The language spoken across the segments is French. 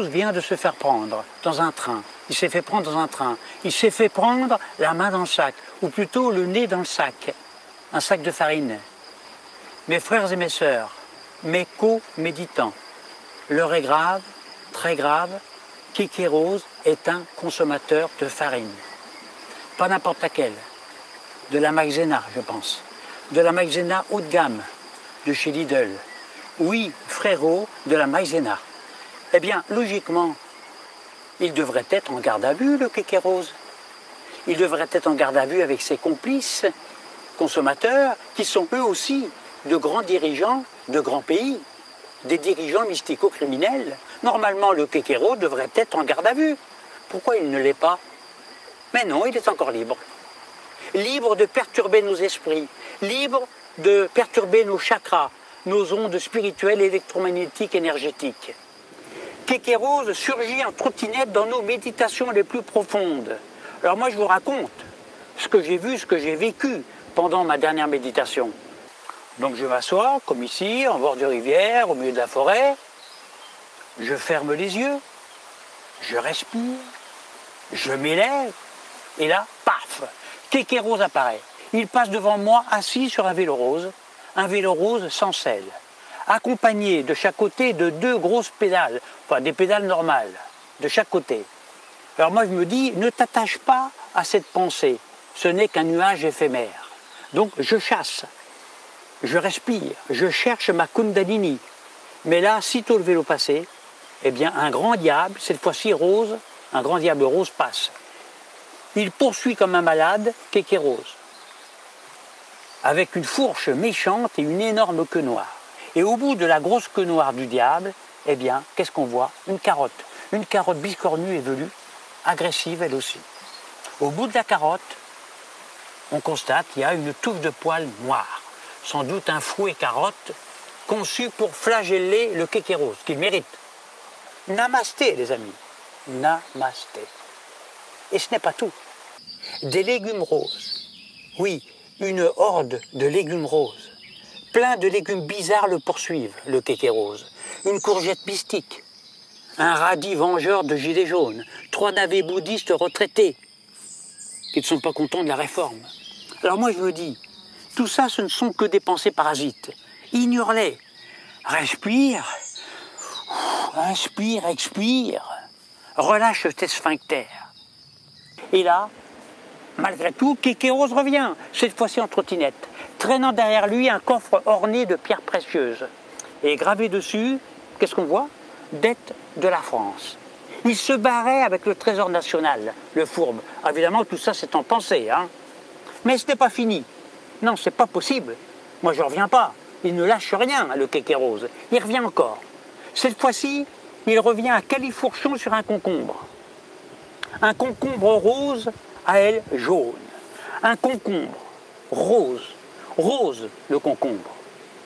Kékérose vient de se faire prendre dans un train. Il s'est fait prendre dans un train. Il s'est fait prendre la main dans le sac, ou plutôt le nez dans le sac. Un sac de farine. Mes frères et mes sœurs, mes co-méditants, l'heure est grave, très grave. Kékérose est un consommateur de farine. Pas n'importe laquelle. De la maïzena, je pense. De la maïzena haut de gamme, de chez Lidl. Oui, frérot, de la maïzena. Eh bien, logiquement, il devrait être en garde à vue, le Kékérose. Il devrait être en garde à vue avec ses complices consommateurs, qui sont eux aussi de grands dirigeants de grands pays, des dirigeants mystico-criminels. Normalement, le Kékérose devrait être en garde à vue. Pourquoi il ne l'est pas? Mais non, il est encore libre. Libre de perturber nos esprits, libre de perturber nos chakras, nos ondes spirituelles, électromagnétiques, énergétiques. Kékérose surgit en trottinette dans nos méditations les plus profondes. Alors moi, je vous raconte ce que j'ai vu, ce que j'ai vécu pendant ma dernière méditation. Donc je m'assois, comme ici, en bord de rivière, au milieu de la forêt. Je ferme les yeux, je respire, je m'élève, et là, paf, Kékérose apparaît. Il passe devant moi assis sur un vélo rose sans selle, accompagné de chaque côté de 2 grosses pédales, enfin des pédales normales, de chaque côté. Alors moi je me dis, ne t'attache pas à cette pensée, ce n'est qu'un nuage éphémère. Donc je chasse, je respire, je cherche ma Kundalini. Mais là, sitôt le vélo passé, eh bien un grand diable, cette fois-ci rose, un grand diable rose passe. Il poursuit comme un malade Kékérose, avec une fourche méchante et une énorme queue noire. Et au bout de la grosse queue noire du diable, eh bien, qu'est-ce qu'on voit? Une carotte biscornue et velue, agressive elle aussi. Au bout de la carotte, on constate qu'il y a une touffe de poils noirs, sans doute un fouet carotte, conçu pour flageller le Kékérose, qu'il mérite. Namasté, les amis, namasté. Et ce n'est pas tout. Des légumes roses. Oui, une horde de légumes roses. Plein de légumes bizarres le poursuivent, le Kékérose. Une courgette mystique. Un radis vengeur de gilets jaunes. 3 navets bouddhistes retraités qui ne sont pas contents de la réforme. Alors moi je me dis, tout ça ce ne sont que des pensées parasites. Ignore-les. Respire. Inspire, expire. Relâche tes sphincters. Et là, malgré tout, Kékérose revient, cette fois-ci en trottinette, traînant derrière lui un coffre orné de pierres précieuses. Et gravé dessus, qu'est-ce qu'on voit? Dette de la France. Il se barrait avec le trésor national, le fourbe. Évidemment, tout ça, c'est en pensée, hein. Mais ce n'est pas fini. Non, c'est pas possible. Moi, je ne reviens pas. Il ne lâche rien, le Kékérose. Il revient encore. Cette fois-ci, il revient à califourchon sur un concombre. Un concombre rose, à elle jaune. Un concombre rose, rose le concombre,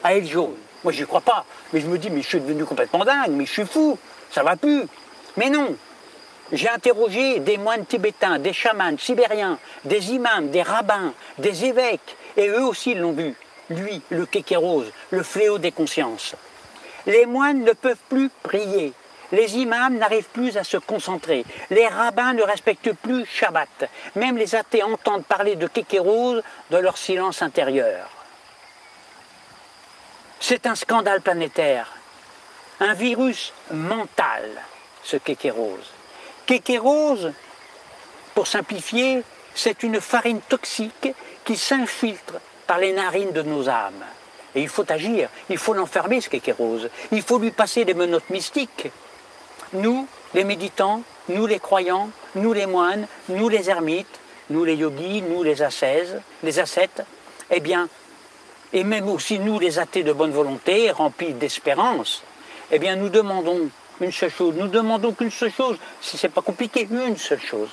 à elle jaune. Moi j'y crois pas, mais je me dis mais je suis devenu complètement dingue, mais je suis fou, ça va plus. Mais non, j'ai interrogé des moines tibétains, des chamans sibériens, des imams, des rabbins, des évêques, et eux aussi l'ont vu. Lui, le Kékérose, le fléau des consciences. Les moines ne peuvent plus prier. Les imams n'arrivent plus à se concentrer. Les rabbins ne respectent plus Shabbat. Même les athées entendent parler de Kékérose dans leur silence intérieur. C'est un scandale planétaire. Un virus mental, ce Kékérose. Kékérose, pour simplifier, c'est une farine toxique qui s'infiltre par les narines de nos âmes. Et il faut agir, il faut l'enfermer, ce Kékérose. Il faut lui passer des menottes mystiques. Nous, les méditants, nous les croyants, nous les moines, nous les ermites, nous les yogis, nous les ascètes, eh bien, et même aussi nous les athées de bonne volonté, remplis d'espérance, eh bien nous demandons une seule chose, nous demandons qu'une seule chose, si ce n'est pas compliqué, une seule chose.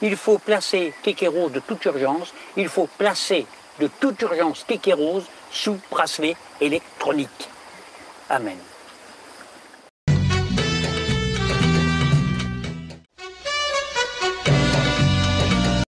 Il faut placer Kékérose de toute urgence, il faut placer de toute urgence Kékérose sous bracelet électronique. Amen.